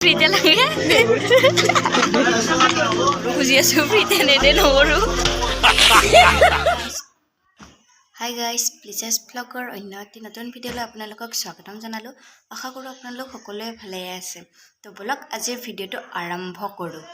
ফ্ৰীতে লাগে খুজি আছোঁ ফ্ৰীতে নেদে নকৰোঁ। হাই গাইজ, প্লিজেছ ব্লগৰ অন্য এটি নতুন ভিডিঅ'লৈ আপোনালোকক স্বাগতম জনালোঁ। আশা কৰোঁ আপোনালোক সকলোৱে ভালে আছে। তো বলক আজিৰ ভিডিঅ'টো আৰম্ভ কৰোঁ।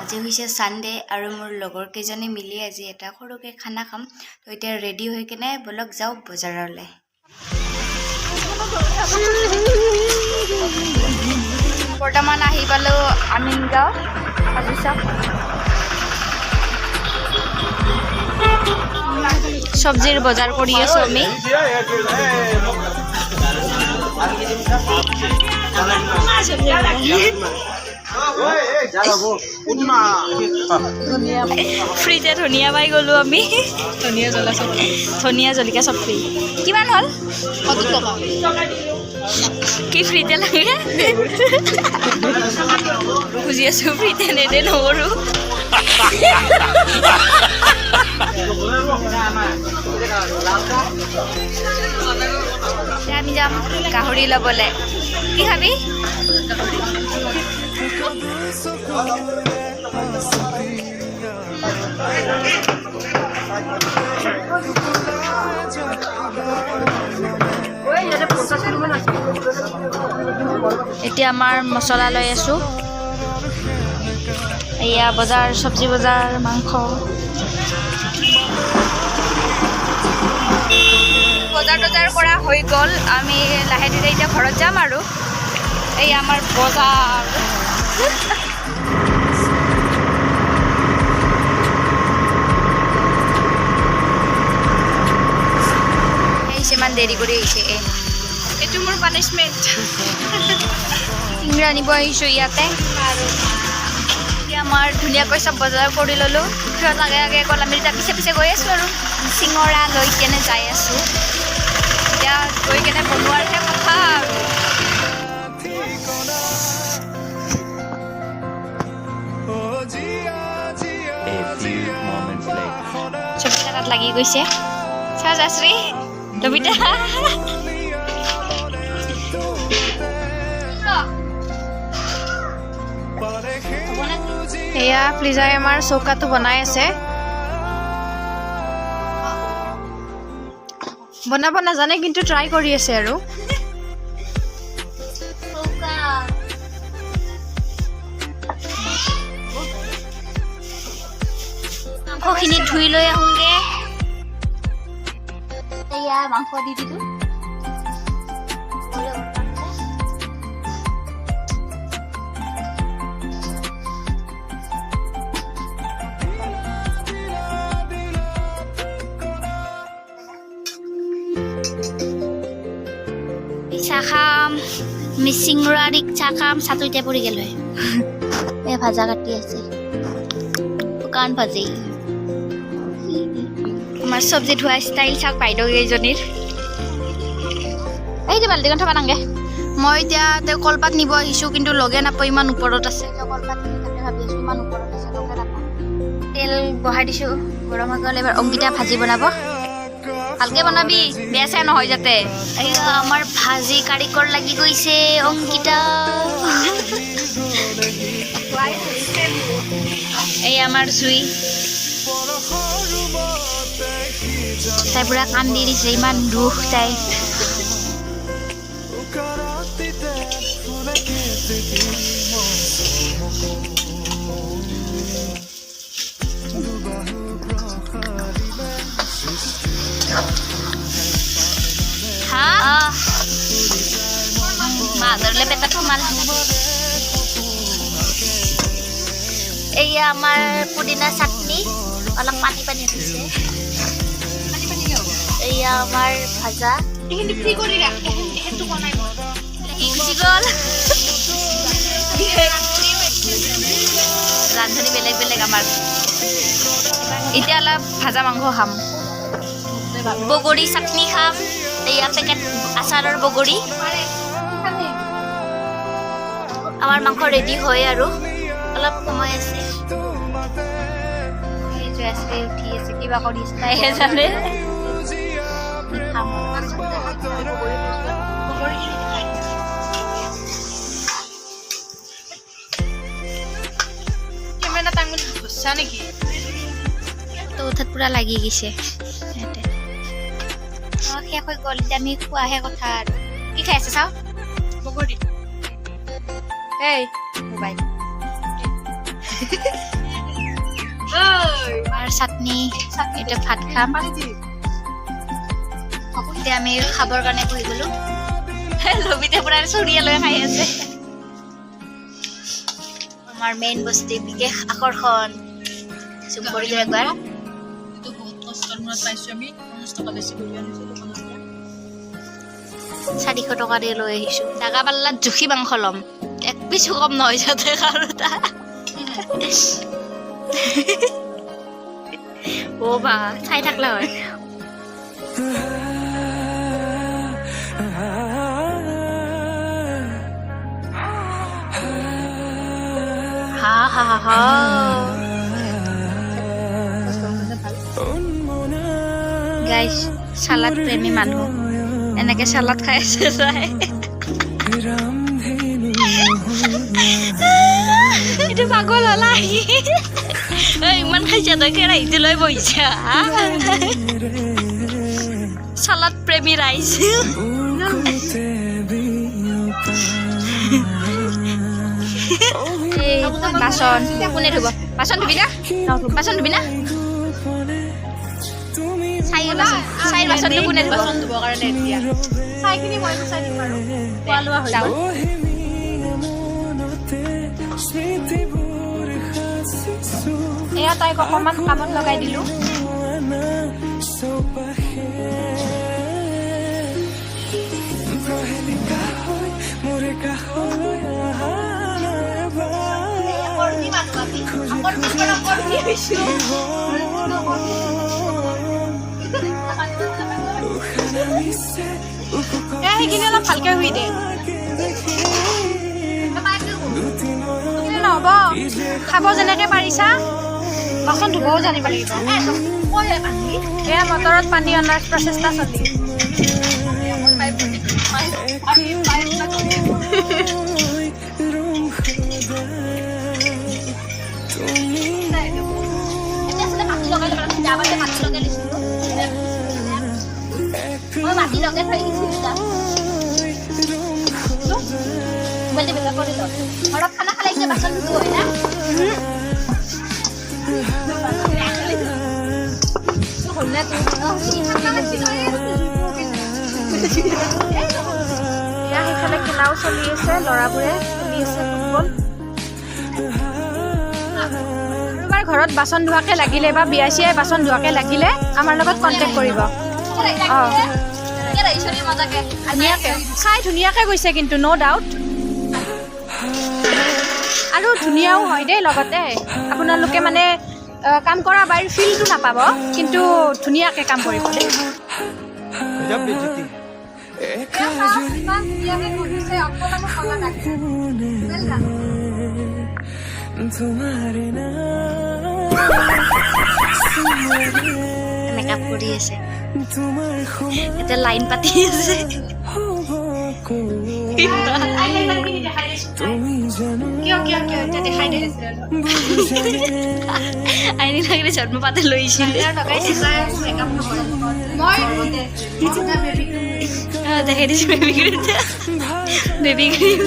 আজি হৈছে ছানডে আৰু মোৰ লগৰ কেইজনী মিলি আজি এটা সৰুকৈ খানা খাম। তো এতিয়া ৰেডি হৈ কিনে বলক যাওঁ বজাৰলৈ। বৰ্তমান আহি পালোঁ আমিনগাঁও হাজো চক। চব্জিৰ বজাৰ কৰি আছোঁ আমি। ফ্ৰীতে ধনিয়া পাই গ'লোঁ আমি। ধনিয়া জলকীয়া চব ফ্ৰী। কিমান হ'ল? কি ফ্ৰীতে লাগে খুজি আছোঁ ফ্ৰীতে নেদে নকৰোঁ। আমি যাম গাহৰি ল'বলৈ। কি খাবি? এতিয়া আমাৰ মছলা লৈ আছোঁ। এয়া বজাৰ, চব্জি বজাৰ, মাংস বজাৰ কৰা হৈ গ'ল। আমি লাহে ধীৰে এতিয়া ঘৰত যাম আৰু। এই আমাৰ বজাৰ ইমান দেৰি কৰি আহিছে। এইটো মোৰ পানিছমেণ্ট। চিংৰা আনিব আহিছোঁ ইয়াতে। আৰু এতিয়া আমাৰ ধুনীয়াকৈ চব বজাৰ কৰি ল'লোঁ। সিহঁত আগে আগে অকল আমি এতিয়া পিছে পিছে গৈ আছোঁ আৰু চিঙৰা লৈ কেনে যাই আছোঁ। এতিয়া গৈ কেনে বনোৱাৰহে কথা আৰু। চবিতা তাত লাগি গৈছে। চা যাশ্ৰী কবিতা এয়া প্লিজাই আমাৰ চৌকাটো বনাই আছে। বনাব নাজানে কিন্তু ট্ৰাই কৰি আছে আৰু। মাংসখিনি ধুই লৈ আহোঁগে। এয়া মাংস দি দিলোঁ। চাহ খাম, চিংৰাৰ চাহ খাম। চাহটো এতিয়া পৰি গ'ল। এই ভাজা কাটি আছে, শুকান ভাজি। আমাৰ চব্জি ধোৱা ষ্টাইল চাওক বাইদেউ কেইজনীৰ। এই যে বাল্টিখন থবা নাগে। মই এতিয়া তেওঁ কলপাত নিব আহিছোঁ, কিন্তু লগে নাপাওঁ, ইমান ওপৰত আছে। কলপাত নিব তাকে ভাবি আছোঁ, ইমান ওপৰত আছে, লগে নাপাওঁ। তেল বহাই দিছোঁ, গৰম হৈ গ'ল। এবাৰ অংকিতা ভাজি বনাব। ভালকে বনাবি, বেয়া চেয়া নহয় যাতে। এইয়া আমাৰ ভাজি কাৰিকৰ লাগি গৈছে অংকিতা। এই আমাৰ চুই তাই পুৰা কান্দি দিছে, ইমান দুখ তাই। মাঘৰলৈ পেটত সোমাল। এয়া আমাৰ পুদিনা চাটনি, অলপ পানী পানী দিছে। এয়া আমাৰ ভাজা। ৰান্ধনি বেলেগ বেলেগ আমাৰ। এতিয়া অলপ ভাজা মাংস খাম, বগৰী চাটনি খাম। এয়া পেকেট আচাৰৰ বগৰী। আমাৰ মাংস ৰেডি হয় আৰু অলপ সময় আছে। শুই আছে উঠি আছে কিবা কৰি আছে তাইহে জানে কেমেৰা টাইমত ঘুচা নেকি তো উঠাত পুৰা লাগি গৈছে ইয়াতে শেষ হৈ গ'ল এতিয়া আমি খোৱাহে কথা আৰু কি খাই আছে চাওঁ বগৰী এই মোবাইল আৰু চাটনি এতিয়া ভাত খাম এতিয়া আমি খাবৰ কাৰণে বহি গলো লবিতে পুৰা চৰিয়া লৈ খাই আছে আমাৰ মেইন বস্তু বিশেষ আকৰ্ষণ চুপ কৰি দিওঁ একবাৰ এইটো বহুত কষ্টৰ মূৰত পাইছোঁ আমি 50 টকা বেছি কৰি আনিছোঁ দোকানৰ পৰা 400 টকা দি লৈ আহিছো জাগা পাল্লাত জুখি মাংস ল'ম এক পিছো কম নহয় যাতে আৰু ও বা চাই থাকলা হয় হা হা হা গাইস সালাদ প্ৰেমী মানুহ এনেকে সালাদ খাই আছে চাই এইটো পাগল হলা ইমান খাইছা তই কেৰাহীটো লৈ বহিছা সালাদ প্ৰেমী ৰাইজ বাচন কোনে ধুব বাচন ধুবি না বাচন ধুবি না চাই বাচনটো কোনে ধুব বাচন ধুবৰ কাৰণে এতিয়া চাইখিনি মই চাই দিম আৰু খোৱা লোৱা হৈ যাব এয়া তাইক অকণমান কামত লগাই দিলো সেইখিনি অলপ ভালকে শুই দে নহ'ব খাব যেনেকে পাৰিছা বাচন ধুবও জানিব লাগিব এয়া মটৰত পানী অনাৰ প্ৰচেষ্টা চলি মাটি লগাই থৈ ঘৰত খানা খালে এতিয়া বাচন ধুব হয় না সেইফালে খেলাও চলি আছে ল'ৰাবোৰে খেলি আছে ফুটবল তোমাৰ ঘৰত বাচন ধোৱাকে লাগিলে বা বিয়া চিয়াই বাচন ধোৱাকে লাগিলে আমাৰ লগত কণ্টেক্ট কৰিব ধুনীয়াকে চাই ধুনীয়াকে গৈছে কিন্তু ন' ডাউট আৰু ধুনীয়াও হয় দেই লগতে আপোনালোকে মানে কাম কৰা বাৰীৰ ফিলটো নাপাব কিন্তু ধুনীয়াকে কাম কৰিব দেই মেকআপ কৰি আছে এতিয়া লাইন পাতি আছে আইনি লাগিলে জন্ম পাতে লৈছিল দেখাই দিছো বেবী ক্ৰীম বেবী ক্ৰীম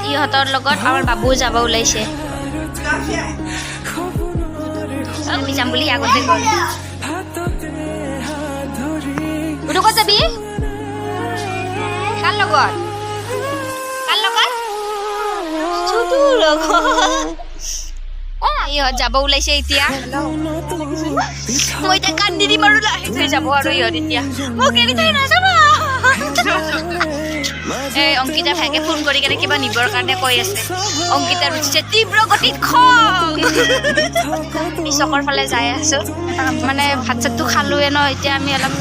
ইহঁতৰ লগত আমাৰ বাবু যাব ওলাইছে আমি যাম বুলি আগতে গ'ল ক'ত যাবি কাৰ লগত ইহঁত যাব ওলাইছে এতিয়া মই এতিয়া কান্দি দিম আৰু লাহে থৈ যাব আৰু ইহঁত এতিয়া মোক এৰি থৈ নাযাব এই অংকিতা ভাইকে ফোন কৰি কেনে কিবা নিবৰ কাৰণে কৈ আছে অংকিতাৰ উঠিছে তীব্ৰ গতিত খং চকৰ ফালে যাই আছো মানে ভাত চাতটো খালোৱে ন এতিয়া আমি অলপ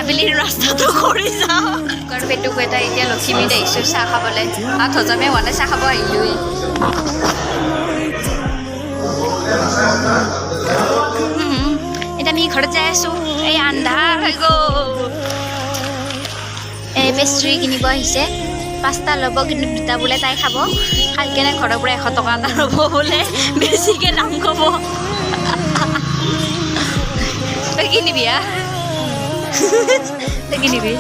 আবেলিৰ ৰাস্তাটো কৰি যাওঁ আৰু পেটুক এটা এতিয়া লখিমীত আহিছোঁ চাহ খাবলৈ ভাত হজমে হোৱা নাই চাহ খাব আহিলোৱেই এতিয়া আমি ঘৰত যাই আছোঁ এই আন্ধাৰ হৈ গ'ল এই পেষ্ট্ৰি কিনিব আহিছে 5টা ল'ব কিন্তু 2টা বোলে তাই খাব খাই কেনে ঘৰৰ পৰা 100 টকা এটা ল'ব বোলে বেছিকৈ দাম ক'ব তই কিনিবি তই কিনিবি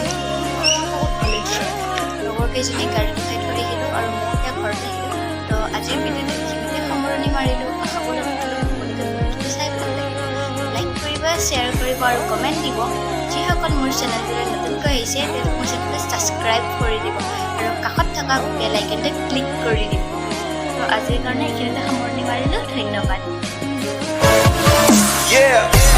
লগৰ কেইজনী গাড়ীত উঠাই থৈ আহিলোঁ আৰু মই এতিয়া ঘৰত আহিলোঁ তো আজিৰ ভিডিঅ'টো এইখিনিতে সামৰণি মাৰিলোঁ আশা কৰোঁ ভিডিঅ'টো চাই ভাল লাগিল লাইক কৰিব শ্বেয়াৰ কৰিব আৰু কমেণ্ট দিব যিসকল মোৰ চেনেলটোলৈ নতুনকৈ আহিছে তেওঁলোক মোৰ চেনেলটো ছাবস্ক্ৰাইব কৰি দিব আৰু কাষত থকা বেল আইকনটো ক্লিক কৰি দিব তো আজিৰ কাৰণে এইখিনিতে সামৰণি মাৰিলোঁ ধন্যবাদ Yeah.